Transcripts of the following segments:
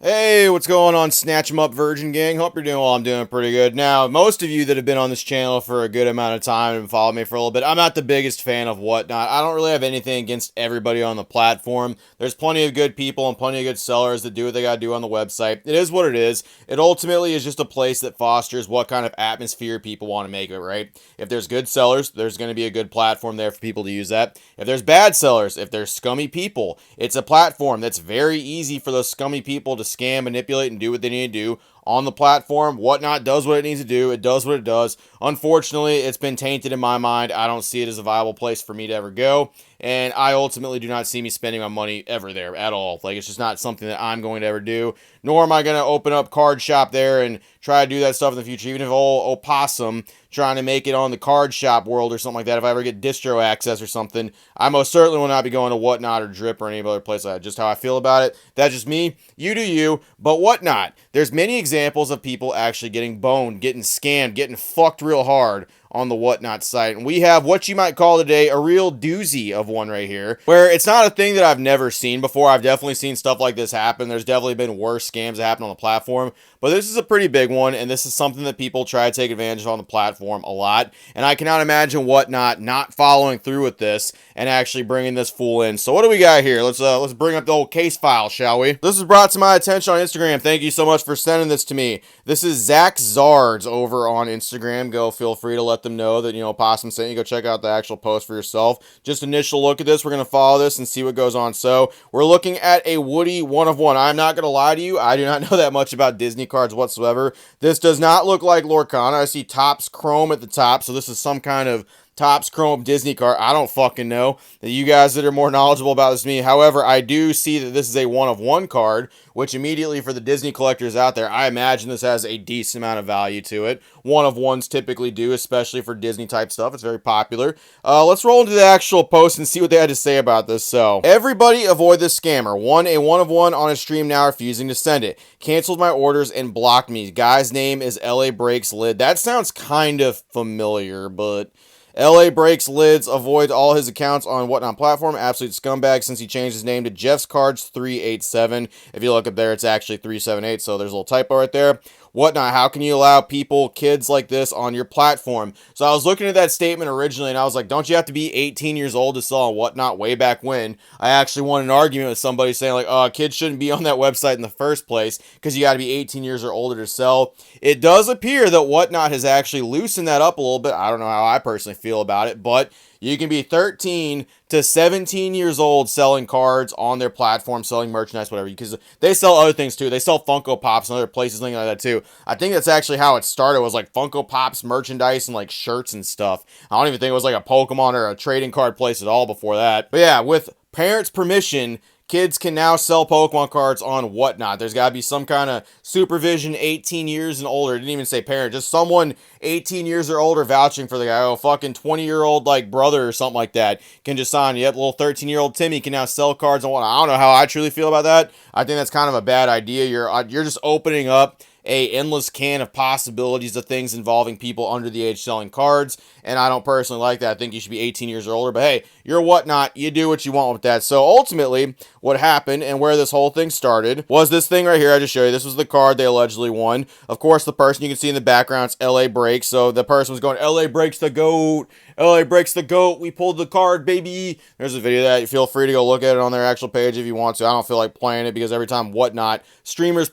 Hey, what's going on, Snatch 'em Up Virgin Gang? Hope you're doing well. I'm doing pretty good. Now, most of you that have been on this channel for a good amount of time and followed me for a little bit, I'm not the biggest fan of Whatnot. I don't really have anything against everybody on the platform. There's plenty of good people and plenty of good sellers that do what they gotta do on the website. It is what it is. It ultimately is just a place that fosters what kind of atmosphere people want to make of it, right? If there's good sellers, there's going to be a good platform there for people to use that. If there's bad sellers, if there's scummy people, it's a platform that's very easy for those scummy people to scam, manipulate, and do what they need to do on the platform. Whatnot does what it needs to do. It does what it does. Unfortunately, it's been tainted in my mind. I don't see it as a viable place for me to ever go. And I ultimately do not see me spending my money ever there at all. Like, it's just not something that I'm going to ever do. Nor am I going to open up card shop there and try to do that stuff in the future. Even if old Opossum trying to make it on the card shop world or something like that, if I ever get distro access or something, I most certainly will not be going to Whatnot or Drip or any other place like that. Just how I feel about it. That's just me. You do you. But Whatnot, there's many examples of people actually getting boned, getting scammed, getting fucked real hard on the Whatnot site. And we have what you might call today a real doozy of one right here, where it's not a thing that I've never seen before. I've definitely seen stuff like this happen. There's definitely been worse scams that happen on the platform, but this is a pretty big one, and this is something that people try to take advantage of on the platform a lot. And I cannot imagine Whatnot not following through with this and actually bringing this fool in. So what do we got here? Let's bring up the old case file, shall we? This was brought to my attention on Instagram. Thank you so much for sending this to me. This is ZachsZards over on Instagram. Go, feel free to let them know that, Possum sent you. Go check out the actual post for yourself. Just initial look at this. We're going to follow this and see what goes on. So we're looking at a Woody 1 of 1. I'm not going to lie to you. I do not know that much about Disney cards whatsoever. This does not look like Lorcana. I see Topps Chrome at the top. So this is some kind of Topps Chrome Disney card. I don't fucking know. You guys that are more knowledgeable about this than me. However, I do see that this is a 1 of 1 card, which immediately for the Disney collectors out there, I imagine this has a decent amount of value to it. 1 of 1s typically do, especially for Disney type stuff. It's very popular. Let's roll into the actual post and see what they had to say about this. So, everybody avoid this scammer. Won a 1 of 1 on a stream, now refusing to send it. Canceled my orders and blocked me. Guy's name is LA Breaks Lid. That sounds kind of familiar, but LA Breaks Lids avoids all his accounts on Whatnot platform. Absolute scumbag since he changed his name to Jeff's Cards 387. If you look up there, it's actually 378, so there's a little typo right there. Whatnot, how can you allow kids like this on your platform? So I was looking at that statement originally, and I was like, don't you have to be 18 years old to sell on Whatnot way back when? I actually won an argument with somebody saying, like, oh, kids shouldn't be on that website in the first place because you got to be 18 years or older to sell. It does appear that Whatnot has actually loosened that up a little bit. I don't know how I personally feel about it, but you can be 13 to 17 years old selling cards on their platform, selling merchandise, whatever, because they sell other things too. They sell Funko Pops and other places, things like that too. I think that's actually how it started, was like Funko Pops merchandise and like shirts and stuff. I don't even think it was like a Pokemon or a trading card place at all before that. But yeah, with parents' permission, kids can now sell Pokemon cards on Whatnot. There's got to be some kind of supervision, 18 years and older. It didn't even say parent, just someone 18 years or older vouching for the guy. Oh, fucking 20-year-old like brother or something like that can just sign. Yep, little 13-year-old Timmy can now sell cards on Whatnot. I don't know how I truly feel about that. I think that's kind of a bad idea. You're just opening up a endless can of possibilities of things involving people under the age selling cards, and I don't personally like that. I think you should be 18 years or older, but hey, you're Whatnot, you do what you want with that. So ultimately, what happened and where this whole thing started was this thing right here. I just showed you. This was the card they allegedly won. Of course, the person you can see in the background is LA Breaks, so the person was going, LA Breaks the GOAT, LA Breaks the GOAT, we pulled the card, baby. There's a video of that. You feel free to go look at it on their actual page if you want to. I don't feel like playing it because every time Whatnot streamers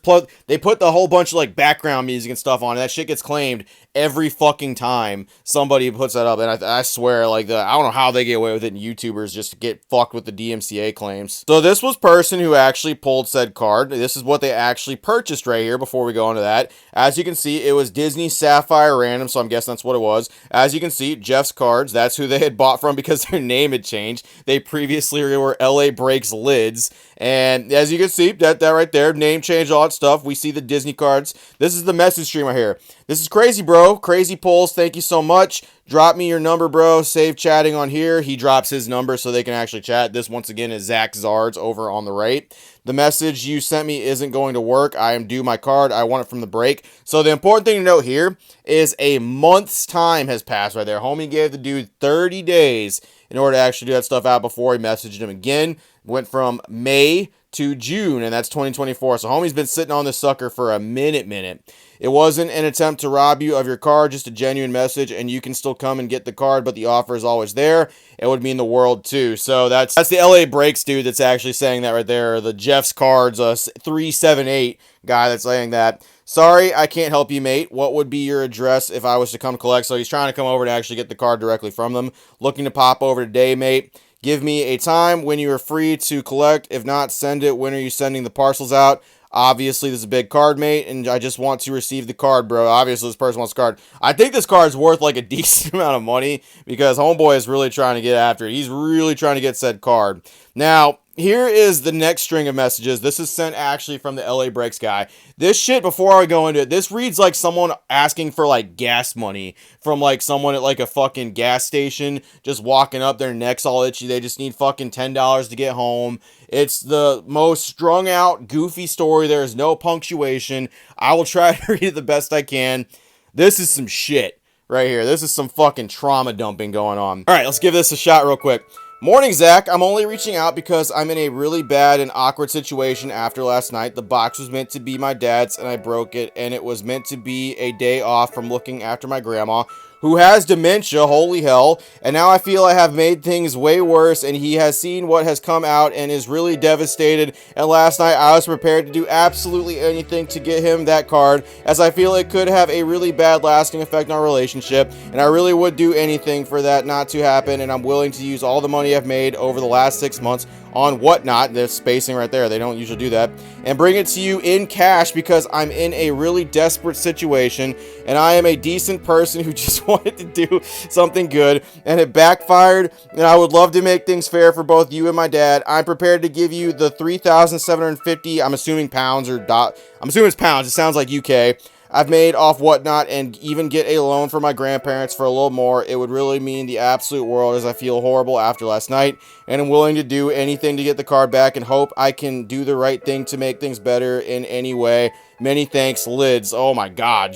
they put the whole bunch of like background music and stuff on it. That shit gets claimed every fucking time somebody puts that up, and I swear, like, I don't know how they get away with it, and YouTubers just get fucked with the DMCA claims. So this was person who actually pulled said card. This is what they actually purchased right here before we go into that. As you can see, it was Disney Sapphire Random, so I'm guessing that's what it was. As you can see, Jeff's Cards, that's who they had bought from because their name had changed. They previously were LA Breaks Lids, and as you can see, that right there, name change, all that stuff. We see the Disney cards. This is the message stream right here. This is crazy, bro. Crazy Pulls, thank you so much. Drop me your number, bro. Save chatting on here. He drops his number so they can actually chat. This, once again, is ZachsZards over on the right. The message you sent me isn't going to work. I am due my card. I want it from the break. So the important thing to note here is a month's time has passed right there. Homie gave the dude 30 days in order to actually do that stuff out before he messaged him again. Went from May to June, and that's 2024. So homie's been sitting on this sucker for a minute. It wasn't an attempt to rob you of your card, just a genuine message, and you can still come and get the card, but the offer is always there. It would mean the world too. So that's the LA Breaks dude that's actually saying that right there. The Jeff's Cards 378 guy that's saying that. Sorry, I can't help you, mate. What would be your address if I was to come collect? So he's trying to come over to actually get the card directly from them. Looking to pop over today, mate. Give me a time when you are free to collect. If not, send it. When are you sending the parcels out? Obviously, this is a big card, mate, and I just want to receive the card, bro. Obviously, this person wants the card. I think this card is worth, like, a decent amount of money because homeboy is really trying to get after it. He's really trying to get said card. Now, here is the next string of messages. This is sent actually from the LA Breaks guy. This shit, before I go into it, this reads like someone asking for, like, gas money from, like, someone at, like, a fucking gas station just walking up, their neck's all itchy. They just need fucking $10 to get home. It's the most strung out, goofy story. There is no punctuation. I will try to read it the best I can. This is some shit right here. This is some fucking trauma dumping going on. All right, let's give this a shot real quick. Morning, Zach. I'm only reaching out because I'm in a really bad and awkward situation after last night. The box was meant to be my dad's and I broke it, and it was meant to be a day off from looking after my grandma, who has dementia, holy hell, and now I feel I have made things way worse, and he has seen what has come out and is really devastated, and last night I was prepared to do absolutely anything to get him that card, as I feel it could have a really bad lasting effect on our relationship, and I really would do anything for that not to happen, and I'm willing to use all the money I've made over the last 6 months on whatnot, there's spacing right there, they don't usually do that, and bring it to you in cash because I'm in a really desperate situation, and I am a decent person who just wanted to do something good, and it backfired, and I would love to make things fair for both you and my dad. I'm prepared to give you the 3,750, I'm assuming pounds or I'm assuming it's pounds, it sounds like UK, I've made off whatnot, and even get a loan for my grandparents for a little more. It would really mean the absolute world, as I feel horrible after last night, and I'm willing to do anything to get the card back and hope I can do the right thing to make things better in any way. Many thanks, Lids. Oh my god.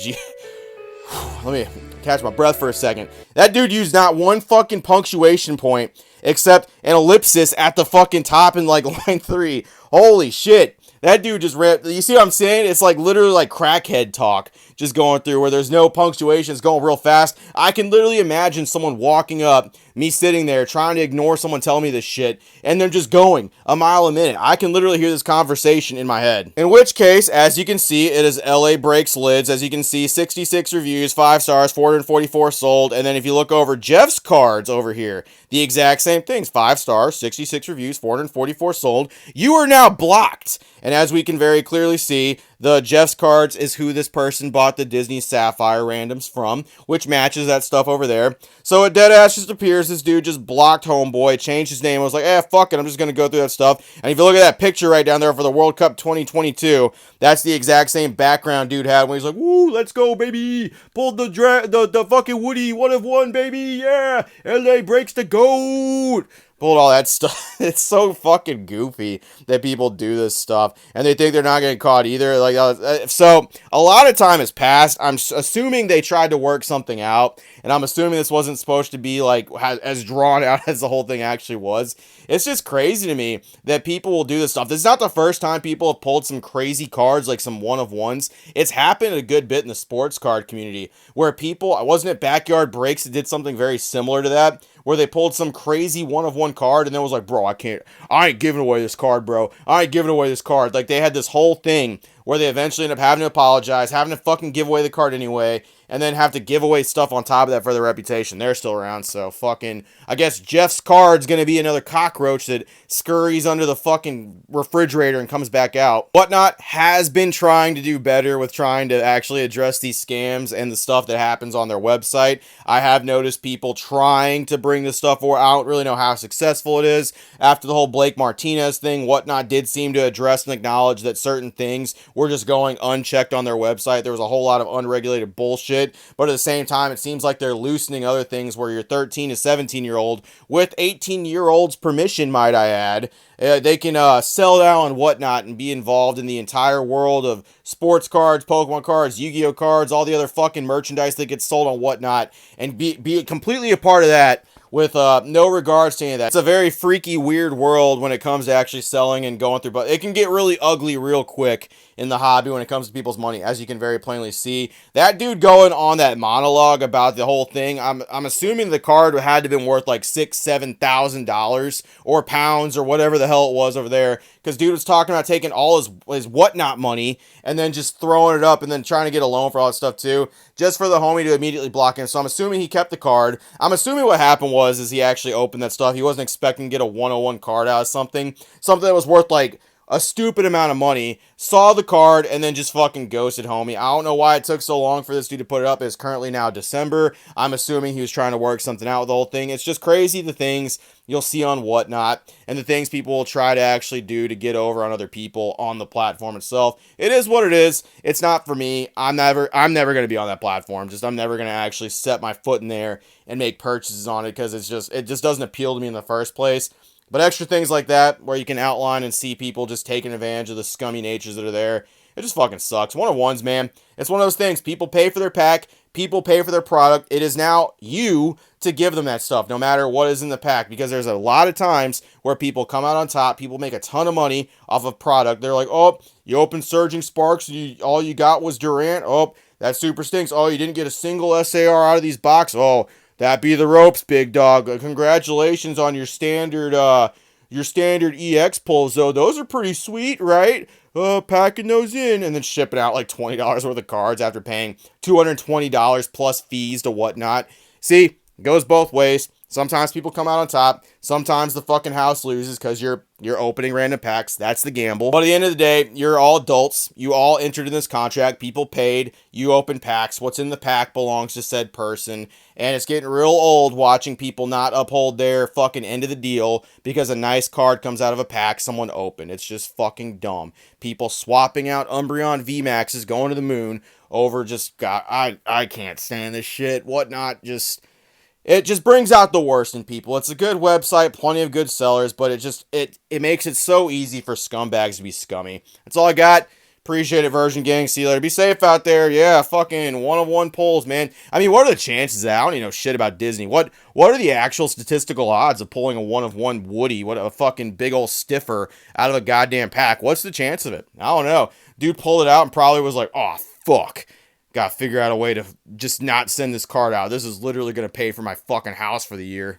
Let me catch my breath for a second. That dude used not one fucking punctuation point except an ellipsis at the fucking top in like line 3. Holy shit. That dude just ripped. You see what I'm saying? It's like literally like crackhead talk just going through where there's no punctuation. It's going real fast. I can literally imagine someone walking up, me sitting there trying to ignore someone telling me this shit, and they're just going a mile a minute. I can literally hear this conversation in my head. In which case, as you can see, it is LA Breaks Lids. As you can see, 66 reviews, 5 stars, 444 sold. And then if you look over Jeff's Cards over here, the exact same things. 5 stars, 66 reviews, 444 sold. You are now blocked. And as we can very clearly see, the Jeff's Cards is who this person bought the Disney Sapphire randoms from, which matches that stuff over there. So it deadass just appears this dude just blocked homeboy, changed his name, was like, fuck it, I'm just going to go through that stuff. And if you look at that picture right down there for the World Cup 2022, that's the exact same background dude had when he's like, woo, let's go, baby, pulled the fucking Woody, 1 of 1, baby, yeah, LA Breaks the GOAT. Pulled all that stuff. It's so fucking goofy that people do this stuff, and they think they're not getting caught either. Like, so a lot of time has passed. I'm assuming they tried to work something out, and I'm assuming this wasn't supposed to be like as drawn out as the whole thing actually was. It's just crazy to me that people will do this stuff. This is not the first time people have pulled some crazy cards, like some 1 of 1s. It's happened a good bit in the sports card community where people, wasn't it Backyard Breaks that did something very similar to that, where they pulled some crazy 1 of 1 card and then was like, bro, I ain't giving away this card, bro. I ain't giving away this card. Like, they had this whole thing where they eventually end up having to apologize, having to fucking give away the card anyway, and then have to give away stuff on top of that for their reputation. They're still around, so fucking, I guess Jeff's Card's gonna be another cockroach that scurries under the fucking refrigerator and comes back out. Whatnot has been trying to do better with trying to actually address these scams and the stuff that happens on their website. I have noticed people trying to bring this stuff forward. I don't really know how successful it is. After the whole Blake Martinez thing, Whatnot did seem to address and acknowledge that certain things were just going unchecked on their website. There was a whole lot of unregulated bullshit, but at the same time, it seems like they're loosening other things where your 13 to 17-year-old, with 18-year-olds' permission, might I add, they can sell down and whatnot and be involved in the entire world of sports cards, Pokemon cards, Yu-Gi-Oh cards, all the other fucking merchandise that gets sold on Whatnot, and be completely a part of that with no regards to any of that. It's a very freaky, weird world when it comes to actually selling and going through, but it can get really ugly real quick in the hobby when it comes to people's money, as you can very plainly see. That dude going on that monologue about the whole thing, I'm assuming the card had to have been worth like $6,000-$7,000 or pounds or whatever the hell it was over there, because dude was talking about taking all his whatnot money and then just throwing it up and then trying to get a loan for all that stuff too, just for the homie to immediately block him. So I'm assuming he kept the card. I'm assuming what happened was is he actually opened that stuff. He wasn't expecting to get a 101 card out of something that was worth like a stupid amount of money, saw the card, and then just fucking ghosted homie. I don't know why it took so long for this dude to put it up. It's currently now December. I'm assuming he was trying to work something out with the whole thing. It's just crazy the things you'll see on Whatnot and the things people will try to actually do to get over on other people on the platform itself. It is what it is. It's not for me. I'm never going to be on that platform. I'm never going to actually set my foot in there and make purchases on it because it just doesn't appeal to me in the first place. But extra things like that, where you can outline and see people just taking advantage of the scummy natures that are there, it just fucking sucks. 1-on-1s, man. It's one of those things. People pay for their pack. People pay for their product. It is now you to give them that stuff, no matter what is in the pack, because there's a lot of times where people come out on top. People make a ton of money off of product. They're like, oh, you opened Surging Sparks. All you got was Durant. Oh, that super stinks. Oh, you didn't get a single SAR out of these boxes. Oh, that be the ropes, big dog. Congratulations on your standard EX pulls, though. Those are pretty sweet, right? Packing those in and then shipping out like $20 worth of cards after paying $220 plus fees to Whatnot. See, it goes both ways. Sometimes people come out on top. Sometimes the fucking house loses because you're opening random packs. That's the gamble. But at the end of the day, you're all adults. You all entered in this contract. People paid. You open packs. What's in the pack belongs to said person. And it's getting real old watching people not uphold their fucking end of the deal because a nice card comes out of a pack someone opened. It's just fucking dumb. People swapping out Umbreon VMAXs going to the moon over just, God, I can't stand this shit. Whatnot, it just brings out the worst in people. It's a good website, plenty of good sellers, but it makes it so easy for scumbags to be scummy. That's all I got. Appreciate it, Version Gang. See you later. Be safe out there. Yeah, fucking 1-on-1 pulls, man. I mean, what are the chances of that? I don't even know shit about Disney. What are the actual statistical odds of pulling a 1-of-1 Woody? What a fucking big old stiffer out of a goddamn pack. What's the chance of it? I don't know. Dude pulled it out and probably was like, oh, fuck. Gotta figure out a way to just not send this card out. This is literally gonna pay for my fucking house for the year.